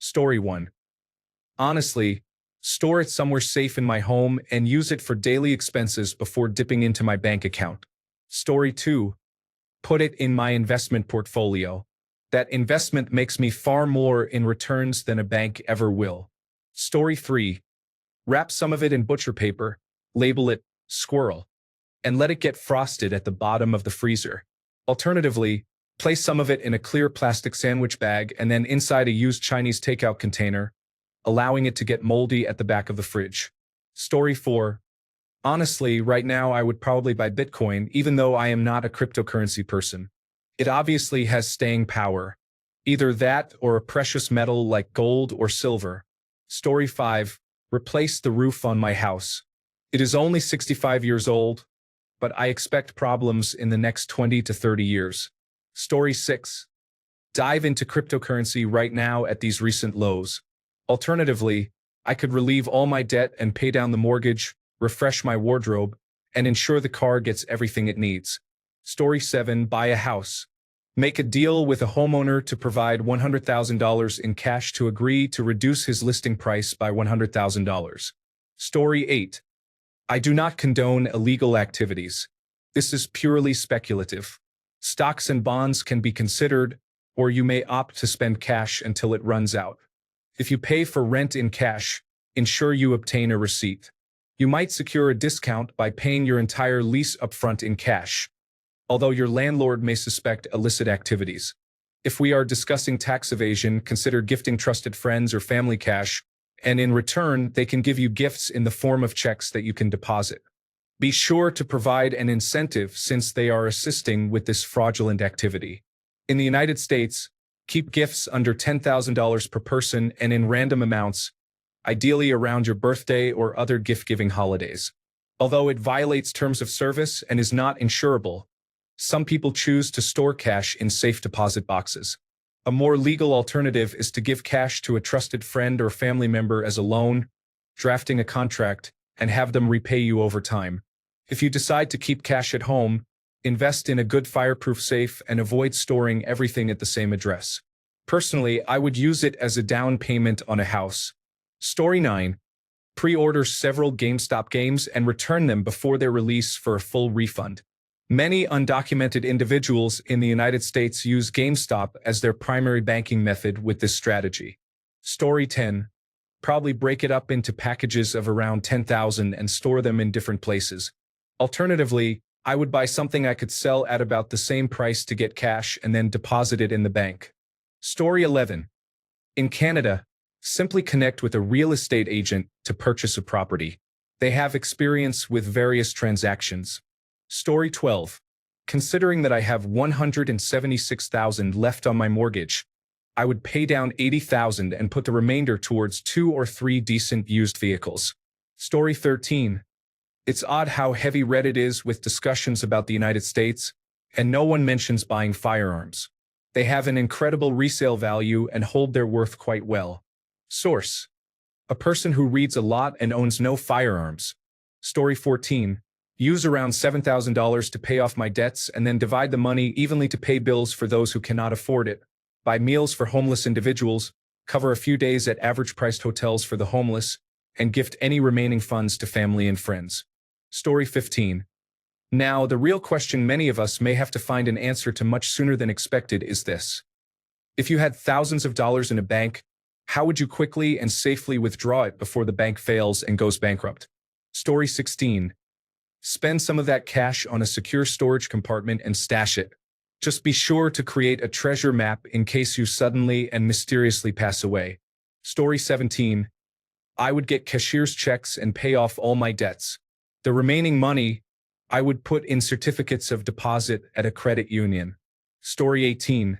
Story 1. Honestly, store it somewhere safe in my home and use it for daily expenses before dipping into my bank account. Story 2. Put it in my investment portfolio. That investment makes me far more in returns than a bank ever will. Story 3. Wrap some of it in butcher paper, label it squirrel, and let it get frosted at the bottom of the freezer. Alternatively, place some of it in a clear plastic sandwich bag and then inside a used Chinese takeout container, allowing it to get moldy at the back of the fridge. Story 4. Honestly, right now I would probably buy Bitcoin even though I am not a cryptocurrency person. It obviously has staying power. Either that or a precious metal like gold or silver. Story 5. Replace the roof on my house. It is only 65 years old, but I expect problems in the next 20 to 30 years. Story 6. Dive into cryptocurrency right now at these recent lows. Alternatively, I could relieve all my debt and pay down the mortgage, refresh my wardrobe, and ensure the car gets everything it needs. Story 7. Buy a house. Make a deal with a homeowner to provide $100,000 in cash to agree to reduce his listing price by $100,000. Story 8. I do not condone illegal activities. This is purely speculative. Stocks and bonds can be considered, or you may opt to spend cash until it runs out. If you pay for rent in cash, ensure you obtain a receipt. You might secure a discount by paying your entire lease upfront in cash, although your landlord may suspect illicit activities. If we are discussing tax evasion, consider gifting trusted friends or family cash, and in return, they can give you gifts in the form of checks that you can deposit. Be sure to provide an incentive since they are assisting with this fraudulent activity. In the United States, keep gifts under $10,000 per person and in random amounts, ideally around your birthday or other gift-giving holidays. Although it violates terms of service and is not insurable, some people choose to store cash in safe deposit boxes. A more legal alternative is to give cash to a trusted friend or family member as a loan, drafting a contract, and have them repay you over time. If you decide to keep cash at home, invest in a good fireproof safe and avoid storing everything at the same address. Personally, I would use it as a down payment on a house. Story 9. Pre-order several GameStop games and return them before their release for a full refund. Many undocumented individuals in the United States use GameStop as their primary banking method with this strategy. Story 10. Probably break it up into packages of around 10,000 and store them in different places. Alternatively, I would buy something I could sell at about the same price to get cash and then deposit it in the bank. Story 11. In Canada, simply connect with a real estate agent to purchase a property. They have experience with various transactions. Story 12. Considering that I have $176,000 left on my mortgage, I would pay down $80,000 and put the remainder towards 2 or 3 decent used vehicles. Story 13. It's odd how heavy Reddit is with discussions about the United States, and no one mentions buying firearms. They have an incredible resale value and hold their worth quite well. Source. A person who reads a lot and owns no firearms. Story 14. Use around $7,000 to pay off my debts and then divide the money evenly to pay bills for those who cannot afford it. Buy meals for homeless individuals, cover a few days at average-priced hotels for the homeless, and gift any remaining funds to family and friends. Story 15. Now, the real question many of us may have to find an answer to much sooner than expected is this. If you had thousands of dollars in a bank, how would you quickly and safely withdraw it before the bank fails and goes bankrupt? Story 16. Spend some of that cash on a secure storage compartment and stash it. Just be sure to create a treasure map in case you suddenly and mysteriously pass away. Story 17. I would get cashier's checks and pay off all my debts. The remaining money, I would put in certificates of deposit at a credit union. Story 18.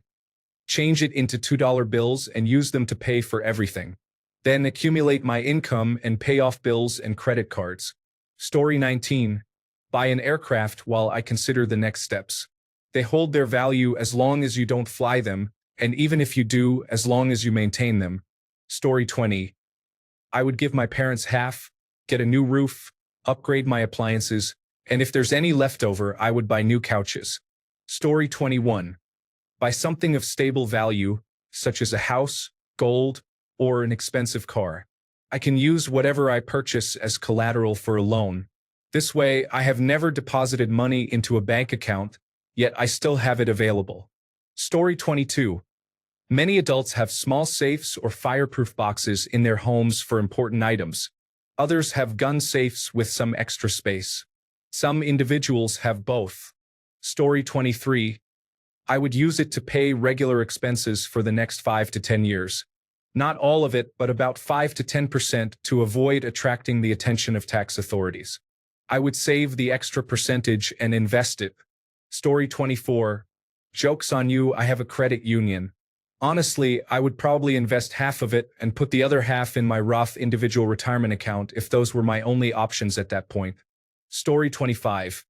Change it into $2 bills and use them to pay for everything. Then accumulate my income and pay off bills and credit cards. Story 19. Buy an aircraft while I consider the next steps. They hold their value as long as you don't fly them, and even if you do, as long as you maintain them. Story 20. I would give my parents half, get a new roof, upgrade my appliances, and if there's any leftover, I would buy new couches. Story 21. Buy something of stable value, such as a house, gold, or an expensive car. I can use whatever I purchase as collateral for a loan. This way, I have never deposited money into a bank account, yet I still have it available. Story 22. Many adults have small safes or fireproof boxes in their homes for important items. Others have gun safes with some extra space. Some individuals have both. Story 23. I would use it to pay regular expenses for the next 5 to 10 years. Not all of it, but about 5 to 10% to avoid attracting the attention of tax authorities. I would save the extra percentage and invest it. Story 24. Joke's on you, I have a credit union. Honestly, I would probably invest half of it and put the other half in my Roth individual retirement account if those were my only options at that point. Story 25.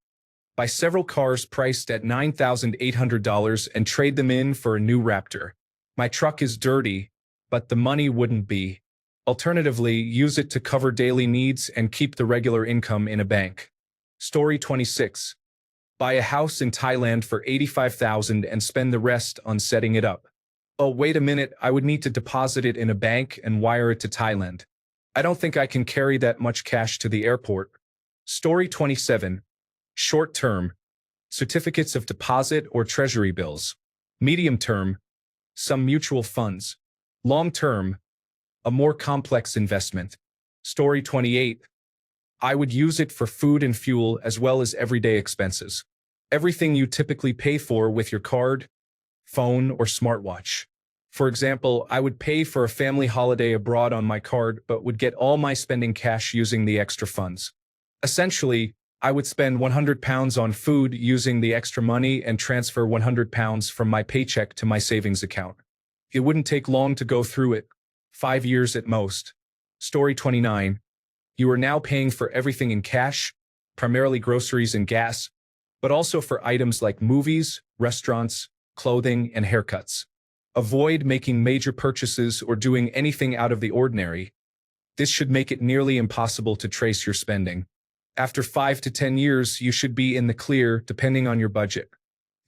Buy several cars priced at $9,800 and trade them in for a new Raptor. My truck is dirty, but the money wouldn't be. Alternatively, use it to cover daily needs and keep the regular income in a bank. Story 26. Buy a house in Thailand for $85,000 and spend the rest on setting it up. Oh, wait a minute, I would need to deposit it in a bank and wire it to Thailand. I don't think I can carry that much cash to the airport. Story 27. Short term, certificates of deposit or treasury bills. Medium term, some mutual funds. Long term, a more complex investment. Story 28. I would use it for food and fuel as well as everyday expenses. Everything you typically pay for with your card, phone, or smartwatch. For example, I would pay for a family holiday abroad on my card but would get all my spending cash using the extra funds. Essentially, I would spend £100 on food using the extra money and transfer £100 from my paycheck to my savings account. It wouldn't take long to go through it, 5 years at most. Story 29. You are now paying for everything in cash, primarily groceries and gas, but also for items like movies, restaurants, clothing, and haircuts. Avoid making major purchases or doing anything out of the ordinary. This should make it nearly impossible to trace your spending. After 5 to 10 years, you should be in the clear depending on your budget.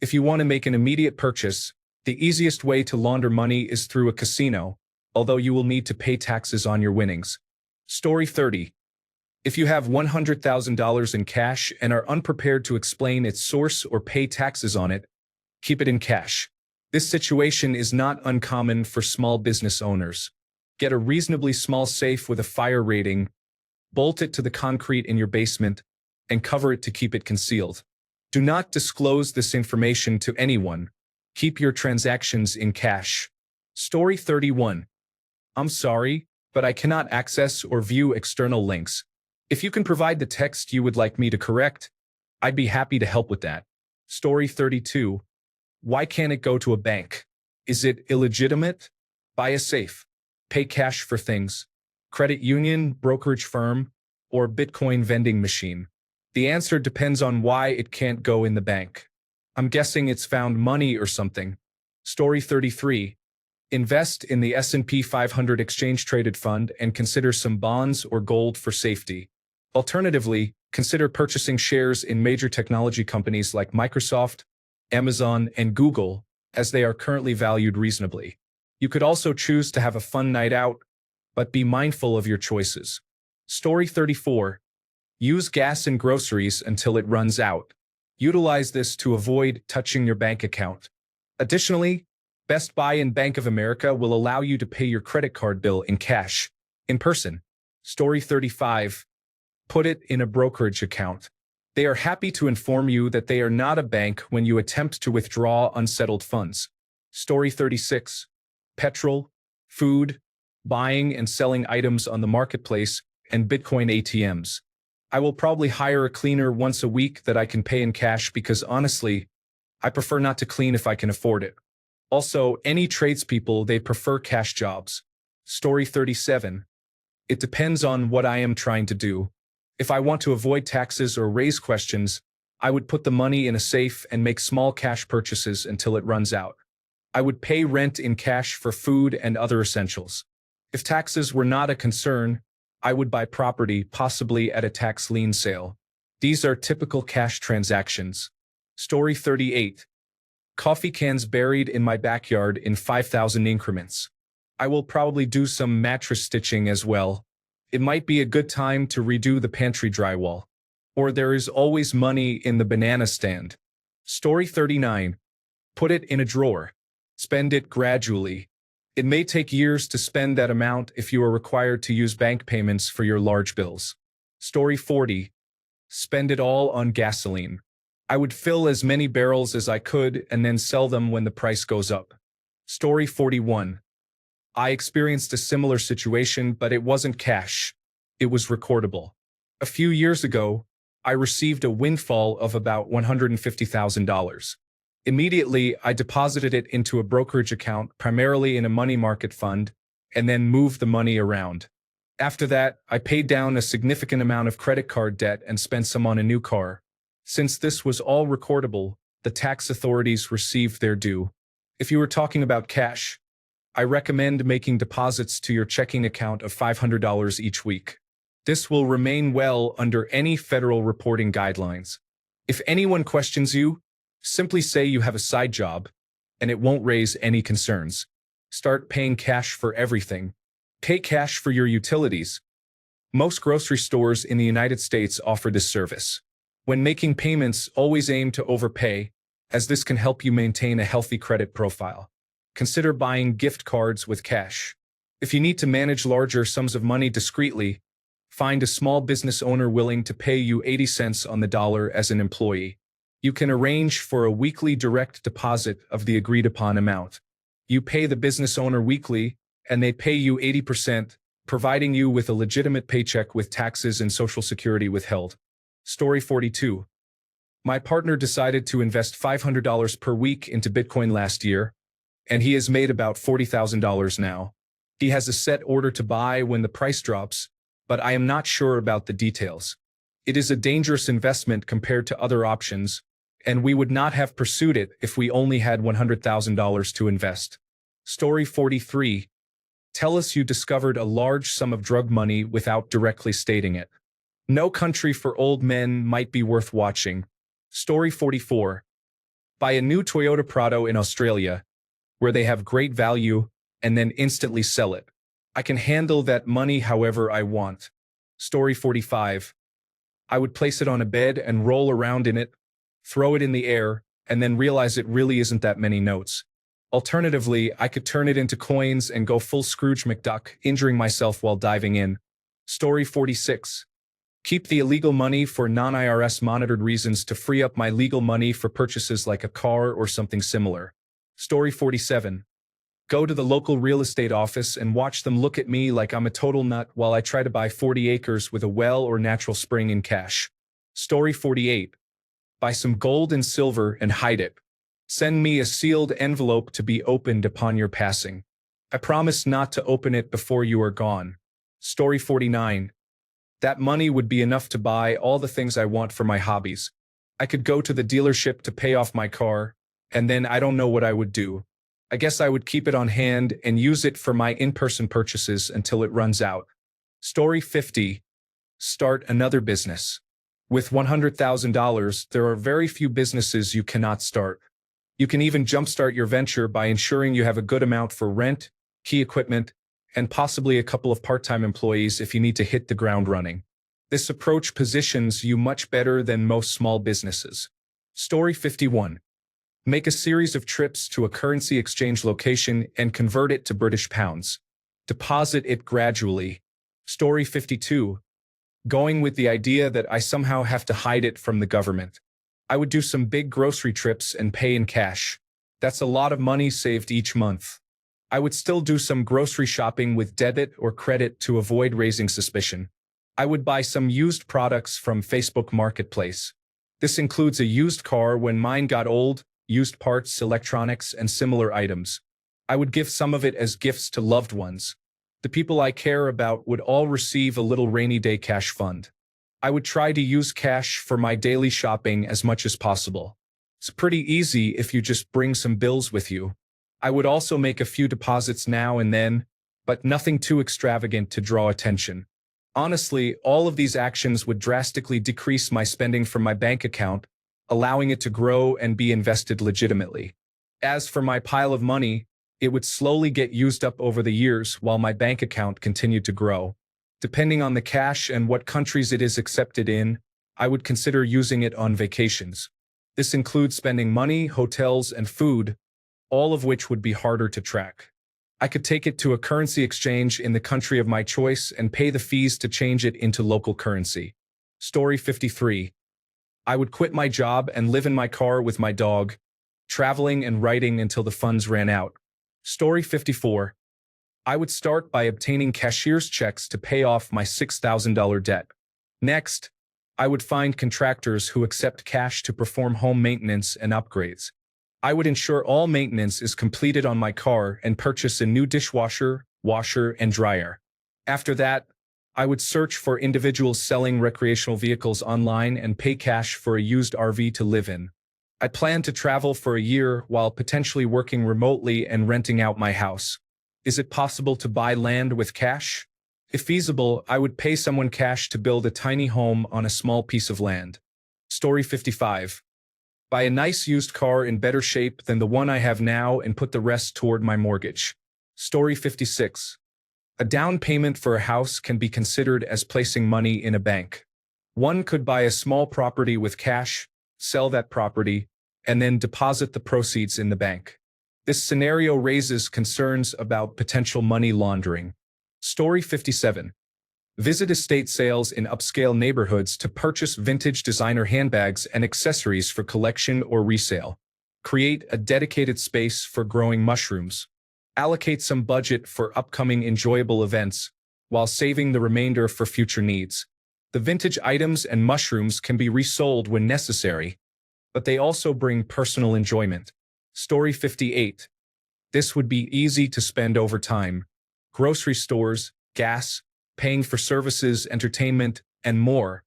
If you want to make an immediate purchase, the easiest way to launder money is through a casino, although you will need to pay taxes on your winnings. Story 30. If you have $100,000 in cash and are unprepared to explain its source or pay taxes on it, keep it in cash. This situation is not uncommon for small business owners. Get a reasonably small safe with a fire rating, bolt it to the concrete in your basement, and cover it to keep it concealed. Do not disclose this information to anyone. Keep your transactions in cash. Story 31. I'm sorry, but I cannot access or view external links. If you can provide the text you would like me to correct, I'd be happy to help with that. Story 32. Why can't it go to a bank? Is it illegitimate? Buy a safe. Pay cash for things. Credit union, brokerage firm, or Bitcoin vending machine? The answer depends on why it can't go in the bank. I'm guessing it's found money or something. Story 33. Invest in the S&P 500 exchange-traded fund and consider some bonds or gold for safety. Alternatively, consider purchasing shares in major technology companies like Microsoft, Amazon, and Google, as they are currently valued reasonably. You could also choose to have a fun night out, but be mindful of your choices. Story 34. Use gas and groceries until it runs out. Utilize this to avoid touching your bank account. Additionally, Best Buy and Bank of America will allow you to pay your credit card bill in cash, in person. Story 35. Put it in a brokerage account. They are happy to inform you that they are not a bank when you attempt to withdraw unsettled funds. Story 36. Petrol, food, buying and selling items on the marketplace, and Bitcoin ATMs. I will probably hire a cleaner once a week that I can pay in cash because honestly, I prefer not to clean if I can afford it. Also, any tradespeople, they prefer cash jobs. Story 37. It depends on what I am trying to do. If I want to avoid taxes or raise questions, I would put the money in a safe and make small cash purchases until it runs out. I would pay rent in cash for food and other essentials. If taxes were not a concern, I would buy property, possibly at a tax lien sale. These are typical cash transactions. Story 38. Coffee cans buried in my backyard in 5,000 increments. I will probably do some mattress stitching as well. It might be a good time to redo the pantry drywall. Or there is always money in the banana stand. Story 39. Put it in a drawer. Spend it gradually. It may take years to spend that amount if you are required to use bank payments for your large bills. Story 40. Spend it all on gasoline. I would fill as many barrels as I could and then sell them when the price goes up. Story 41. I experienced a similar situation, but it wasn't cash. It was recordable. A few years ago, I received a windfall of about $150,000. Immediately, I deposited it into a brokerage account, primarily in a money market fund, and then moved the money around. After that, I paid down a significant amount of credit card debt and spent some on a new car. Since this was all recordable, the tax authorities received their due. If you were talking about cash, I recommend making deposits to your checking account of $500 each week. This will remain well under any federal reporting guidelines. If anyone questions you, simply say you have a side job, and it won't raise any concerns. Start paying cash for everything. Pay cash for your utilities. Most grocery stores in the United States offer this service. When making payments, always aim to overpay, as this can help you maintain a healthy credit profile. Consider buying gift cards with cash. If you need to manage larger sums of money discreetly, find a small business owner willing to pay you 80 cents on the dollar as an employee. You can arrange for a weekly direct deposit of the agreed-upon amount. You pay the business owner weekly, and they pay you 80%, providing you with a legitimate paycheck with taxes and Social Security withheld. Story 42. My partner decided to invest $500 per week into Bitcoin last year, and he has made about $40,000 now. He has a set order to buy when the price drops, but I am not sure about the details. It is a dangerous investment compared to other options, and we would not have pursued it if we only had $100,000 to invest. Story 43. Tell us you discovered a large sum of drug money without directly stating it. No Country for Old Men might be worth watching. Story 44. Buy a new Toyota Prado in Australia, where they have great value, and then instantly sell it. I can handle that money however I want. Story 45. I would place it on a bed and roll around in it, throw it in the air, and then realize it really isn't that many notes. Alternatively, I could turn it into coins and go full Scrooge McDuck, injuring myself while diving in. Story 46. Keep the illegal money for non-IRS monitored reasons to free up my legal money for purchases like a car or something similar. Story 47. Go to the local real estate office and watch them look at me like I'm a total nut while I try to buy 40 acres with a well or natural spring in cash. Story 48. Buy some gold and silver and hide it. Send me a sealed envelope to be opened upon your passing. I promise not to open it before you are gone. Story 49. That money would be enough to buy all the things I want for my hobbies. I could go to the dealership to pay off my car, and then I don't know what I would do. I guess I would keep it on hand and use it for my in-person purchases until it runs out. Story 50. Start another business. With $100,000, there are very few businesses you cannot start. You can even jumpstart your venture by ensuring you have a good amount for rent, key equipment, and possibly a couple of part-time employees if you need to hit the ground running. This approach positions you much better than most small businesses. Story 51. Make a series of trips to a currency exchange location and convert it to British pounds. Deposit it gradually. Story 52. Going with the idea that I somehow have to hide it from the government. I would do some big grocery trips and pay in cash. That's a lot of money saved each month. I would still do some grocery shopping with debit or credit to avoid raising suspicion. I would buy some used products from Facebook Marketplace. This includes a used car when mine got old, used parts, electronics, and similar items. I would give some of it as gifts to loved ones. The people I care about would all receive a little rainy day cash fund. I would try to use cash for my daily shopping as much as possible. It's pretty easy if you just bring some bills with you. I would also make a few deposits now and then, but nothing too extravagant to draw attention. Honestly, all of these actions would drastically decrease my spending from my bank account, allowing it to grow and be invested legitimately. As for my pile of money, It would slowly get used up over the years while my bank account continued to grow. Depending on the cash and what countries it is accepted in, I would consider using it on vacations. This includes spending money, hotels, and food, all of which would be harder to track. I could take it to a currency exchange in the country of my choice and pay the fees to change it into local currency. Story 53. I would quit my job and live in my car with my dog, traveling and writing until the funds ran out. Story 54. I would start by obtaining cashier's checks to pay off my $6,000 debt. Next, I would find contractors who accept cash to perform home maintenance and upgrades. I would ensure all maintenance is completed on my car and purchase a new dishwasher, washer, and dryer. After that, I would search for individuals selling recreational vehicles online and pay cash for a used RV to live in. I plan to travel for a year while potentially working remotely and renting out my house. Is it possible to buy land with cash? If feasible, I would pay someone cash to build a tiny home on a small piece of land. Story 55. Buy a nice used car in better shape than the one I have now and put the rest toward my mortgage. Story 56. A down payment for a house can be considered as placing money in a bank. One could buy a small property with cash, sell that property, and then deposit the proceeds in the bank. This scenario raises concerns about potential money laundering. Story 57. Visit estate sales in upscale neighborhoods to purchase vintage designer handbags and accessories for collection or resale. Create a dedicated space for growing mushrooms. Allocate some budget for upcoming enjoyable events, while saving the remainder for future needs. The vintage items and mushrooms can be resold when necessary, but they also bring personal enjoyment. Story 58. This would be easy to spend over time. Grocery stores, gas, paying for services, entertainment, and more.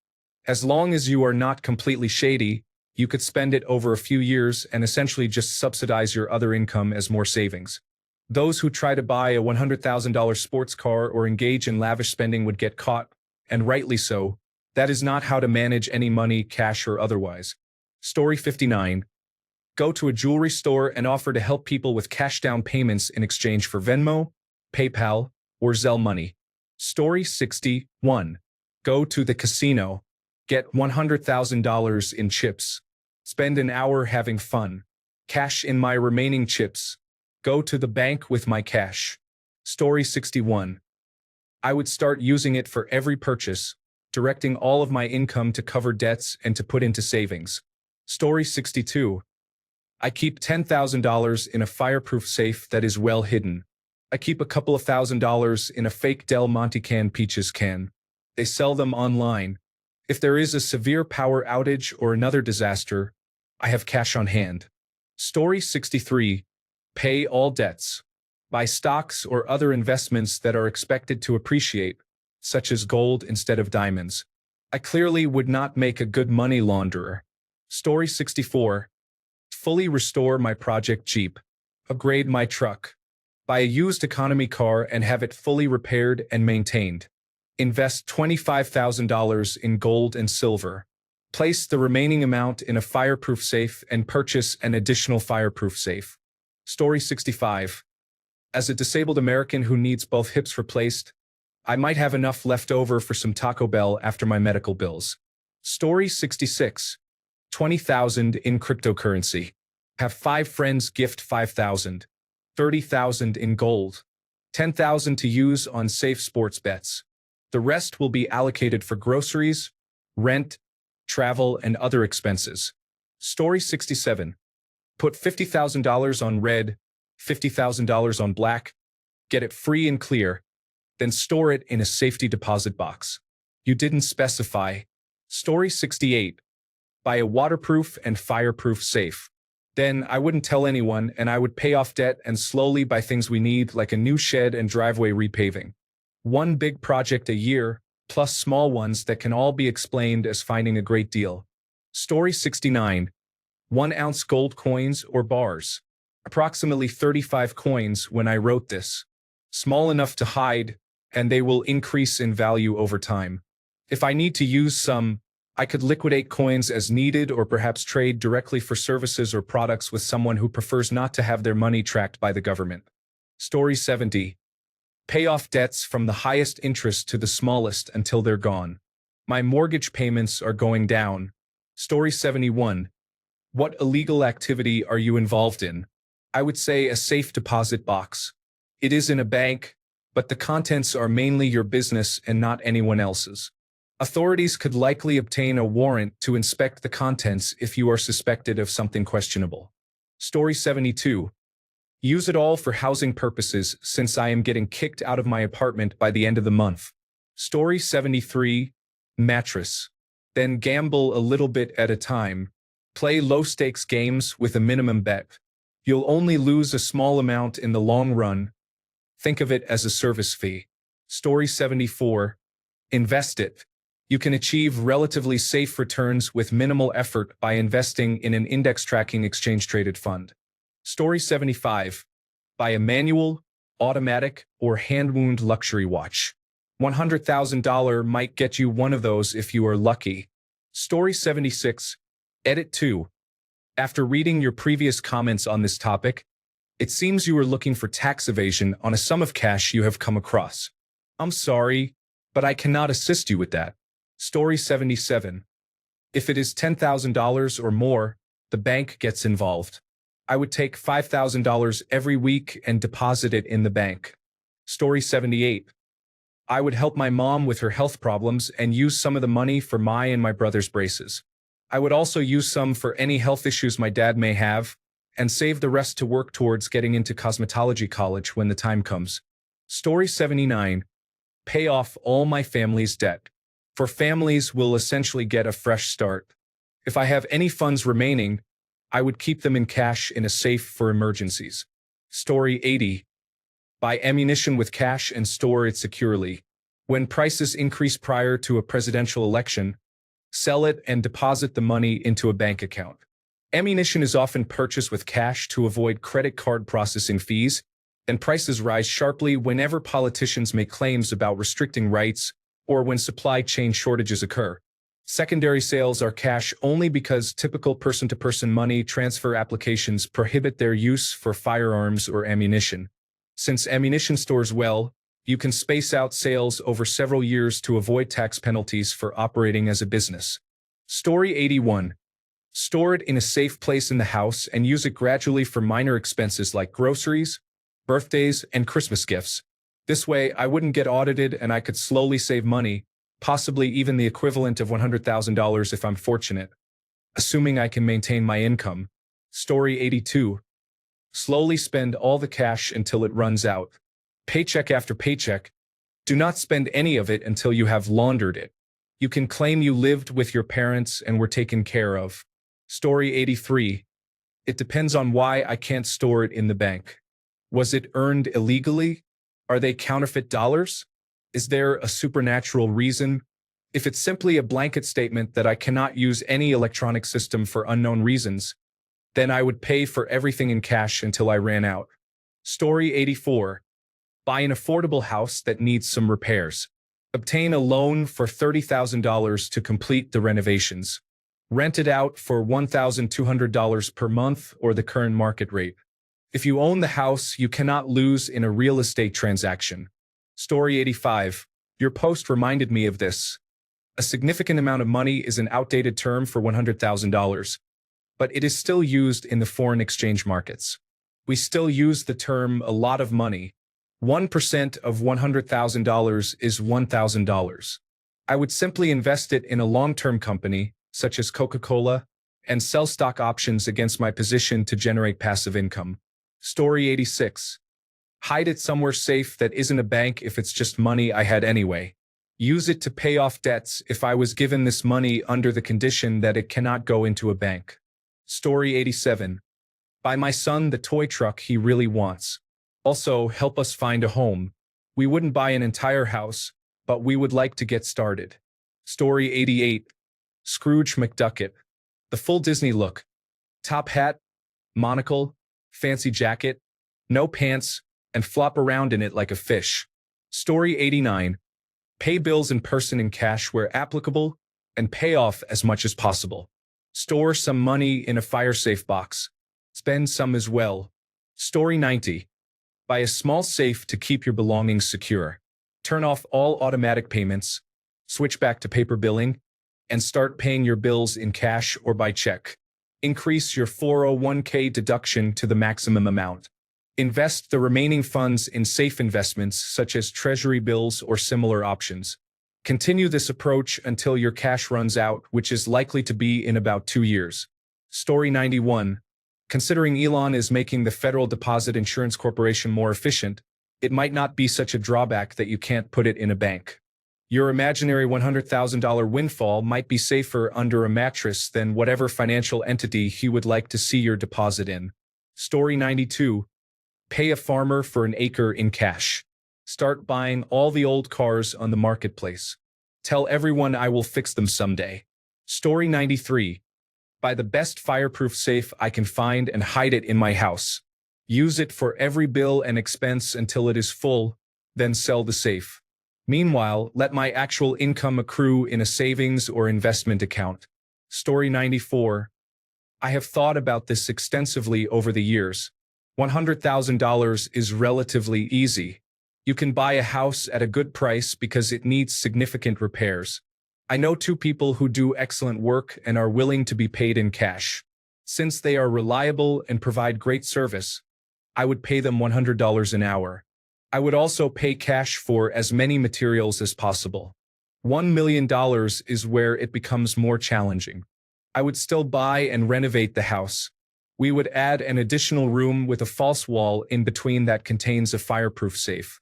As long as you are not completely shady, you could spend it over a few years and essentially just subsidize your other income as more savings. Those who try to buy a $100,000 sports car or engage in lavish spending would get caught, and rightly so. That is not how to manage any money, cash or otherwise. Story 59. Go to a jewelry store and offer to help people with cash down payments in exchange for Venmo, PayPal, or Zelle money. Story 61. Go to the casino. Get $100,000 in chips. Spend an hour having fun. Cash in my remaining chips. Go to the bank with my cash. Story 61. I would start using it for every purchase, directing all of my income to cover debts and to put into savings. Story 62. I keep $10,000 in a fireproof safe that is well hidden. I keep a couple of $1,000s in a fake Del Monte canned peaches can. They sell them online. If there is a severe power outage or another disaster, I have cash on hand. Story 63. Pay all debts. Buy stocks or other investments that are expected to appreciate, such as gold instead of diamonds. I clearly would not make a good money launderer. Story 64. Fully restore my project Jeep. Upgrade my truck. Buy a used economy car and have it fully repaired and maintained. Invest $25,000 in gold and silver. Place the remaining amount in a fireproof safe and purchase an additional fireproof safe. Story 65. As a disabled American who needs both hips replaced, I might have enough left over for some Taco Bell after my medical bills. Story 66. 20,000 in cryptocurrency. Have 5 friends gift 5,000. 30,000 in gold. 10,000 to use on safe sports bets. The rest will be allocated for groceries, rent, travel, and other expenses. Story 67. Put $50,000 on red, $50,000 on black, get it free and clear, then store it in a safety deposit box. You didn't specify. Story 68. Buy a waterproof and fireproof safe. Then I wouldn't tell anyone and I would pay off debt and slowly buy things we need like a new shed and driveway repaving. One big project a year, plus small ones that can all be explained as finding a great deal. Story 69. 1 ounce gold coins or bars. Approximately 35 coins when I wrote this. Small enough to hide, and they will increase in value over time. If I need to use some, I could liquidate coins as needed or perhaps trade directly for services or products with someone who prefers not to have their money tracked by the government. Story 70. Pay off debts from the highest interest to the smallest until they're gone. My mortgage payments are going down. Story 71. What illegal activity are you involved in? I would say a safe deposit box. It is in a bank, but the contents are mainly your business and not anyone else's. Authorities could likely obtain a warrant to inspect the contents if you are suspected of something questionable. Story 72. Use it all for housing purposes since I am getting kicked out of my apartment by the end of the month. Story 73. Mattress. Then gamble a little bit at a time. Play low-stakes games with a minimum bet. You'll only lose a small amount in the long run. Think of it as a service fee. Story 74. Invest it. You can achieve relatively safe returns with minimal effort by investing in an index-tracking exchange-traded fund. Story 75. Buy a manual, automatic, or hand-wound luxury watch. $100,000 might get you one of those if you are lucky. Story 76. Edit 2. After reading your previous comments on this topic, it seems you are looking for tax evasion on a sum of cash you have come across. I'm sorry, but I cannot assist you with that. Story 77. If it is $10,000 or more, the bank gets involved. I would take $5,000 every week and deposit it in the bank. Story 78. I would help my mom with her health problems and use some of the money for my and my brother's braces. I would also use some for any health issues my dad may have, and save the rest to work towards getting into cosmetology college when the time comes. Story 79. Pay off all my family's debt. For families will essentially get a fresh start. If I have any funds remaining, I would keep them in cash in a safe for emergencies. Story 80. Buy ammunition with cash and store it securely. When prices increase prior to a presidential election, sell it and deposit the money into a bank account. Ammunition is often purchased with cash to avoid credit card processing fees, and prices rise sharply whenever politicians make claims about restricting rights or when supply chain shortages occur. Secondary sales are cash only because typical person-to-person money transfer applications prohibit their use for firearms or ammunition. Since ammunition stores well, you can space out sales over several years to avoid tax penalties for operating as a business. Story 81. Store it in a safe place in the house and use it gradually for minor expenses like groceries, birthdays, and Christmas gifts. This way, I wouldn't get audited and I could slowly save money, possibly even the equivalent of $100,000 if I'm fortunate, assuming I can maintain my income. Story 82. Slowly spend all the cash until it runs out. Paycheck after paycheck. Do not spend any of it until you have laundered it. You can claim you lived with your parents and were taken care of. Story 83. It depends on why I can't store it in the bank. Was it earned illegally? Are they counterfeit dollars? Is there a supernatural reason? If it's simply a blanket statement that I cannot use any electronic system for unknown reasons, then I would pay for everything in cash until I ran out. Story 84. Buy an affordable house that needs some repairs. Obtain a loan for $30,000 to complete the renovations. Rent it out for $1,200 per month or the current market rate. If you own the house, you cannot lose in a real estate transaction. Story 85. Your post reminded me of this. A significant amount of money is an outdated term for $100,000, but it is still used in the foreign exchange markets. We still use the term a lot of money. 1% of $100,000 is $1,000. I would simply invest it in a long-term company, such as Coca-Cola, and sell stock options against my position to generate passive income. Story 86. Hide it somewhere safe that isn't a bank if it's just money I had anyway. Use it to pay off debts if I was given this money under the condition that it cannot go into a bank. Story 87. Buy my son the toy truck he really wants. Also, help us find a home. We wouldn't buy an entire house, but we would like to get started. Story 88. Scrooge McDucket. The full Disney look. Top hat, monocle, fancy jacket, no pants, and flop around in it like a fish. Story 89. Pay bills in person in cash where applicable, and pay off as much as possible. Store some money in a fire-safe box. Spend some as well. Story 90. Buy a small safe to keep your belongings secure. Turn off all automatic payments, switch back to paper billing, and start paying your bills in cash or by check. Increase your 401k deduction to the maximum amount. Invest the remaining funds in safe investments such as treasury bills or similar options. Continue this approach until your cash runs out, which is likely to be in about 2 years. Story 91. Considering Elon is making the Federal Deposit Insurance Corporation more efficient, it might not be such a drawback that you can't put it in a bank. Your imaginary $100,000 windfall might be safer under a mattress than whatever financial entity he would like to see your deposit in. Story 92. Pay a farmer for an acre in cash. Start buying all the old cars on the marketplace. Tell everyone I will fix them someday. Story 93. Buy the best fireproof safe I can find and hide it in my house. Use it for every bill and expense until it is full, then sell the safe. Meanwhile, let my actual income accrue in a savings or investment account. Story 94. I have thought about this extensively over the years. $100,000 is relatively easy. You can buy a house at a good price because it needs significant repairs. I know 2 people who do excellent work and are willing to be paid in cash. Since they are reliable and provide great service, I would pay them $100 an hour. I would also pay cash for as many materials as possible. $1 million is where it becomes more challenging. I would still buy and renovate the house. We would add an additional room with a false wall in between that contains a fireproof safe.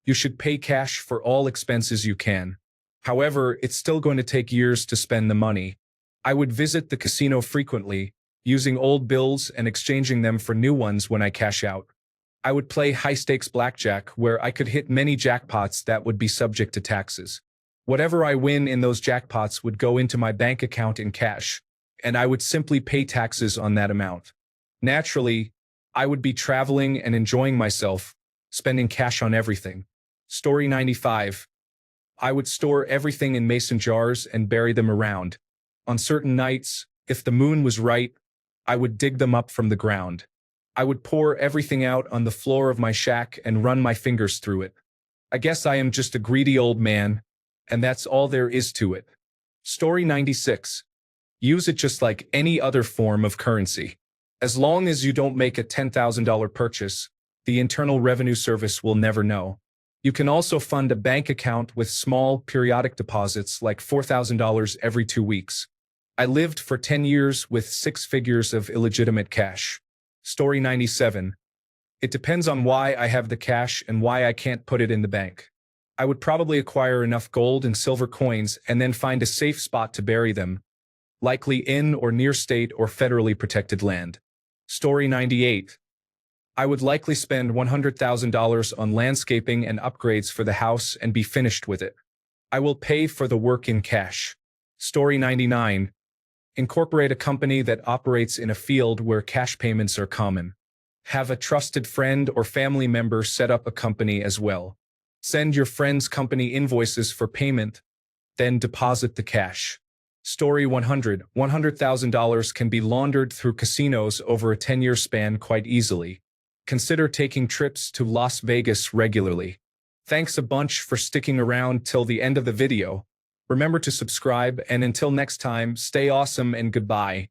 You should pay cash for all expenses you can. However, it's still going to take years to spend the money. I would visit the casino frequently, using old bills and exchanging them for new ones when I cash out. I would play high-stakes blackjack where I could hit many jackpots that would be subject to taxes. Whatever I win in those jackpots would go into my bank account in cash, and I would simply pay taxes on that amount. Naturally, I would be traveling and enjoying myself, spending cash on everything. Story 95. I would store everything in mason jars and bury them around. On certain nights, if the moon was right, I would dig them up from the ground. I would pour everything out on the floor of my shack and run my fingers through it. I guess I am just a greedy old man, and that's all there is to it. Story 96. Use it just like any other form of currency. As long as you don't make a $10,000 purchase, the Internal Revenue Service will never know. You can also fund a bank account with small, periodic deposits like $4,000 every 2 weeks. I lived for 10 years with 6 figures of illegitimate cash. Story 97. It depends on why I have the cash and why I can't put it in the bank. I would probably acquire enough gold and silver coins and then find a safe spot to bury them, likely in or near state or federally protected land. Story 98. I would likely spend $100,000 on landscaping and upgrades for the house and be finished with it. I will pay for the work in cash. Story 99. Incorporate a company that operates in a field where cash payments are common. Have a trusted friend or family member set up a company as well. Send your friend's company invoices for payment, then deposit the cash. Story 100. $100,000 can be laundered through casinos over a 10-year span quite easily. Consider taking trips to Las Vegas regularly. Thanks a bunch for sticking around till the end of the video. Remember to subscribe, and until next time, stay awesome and goodbye.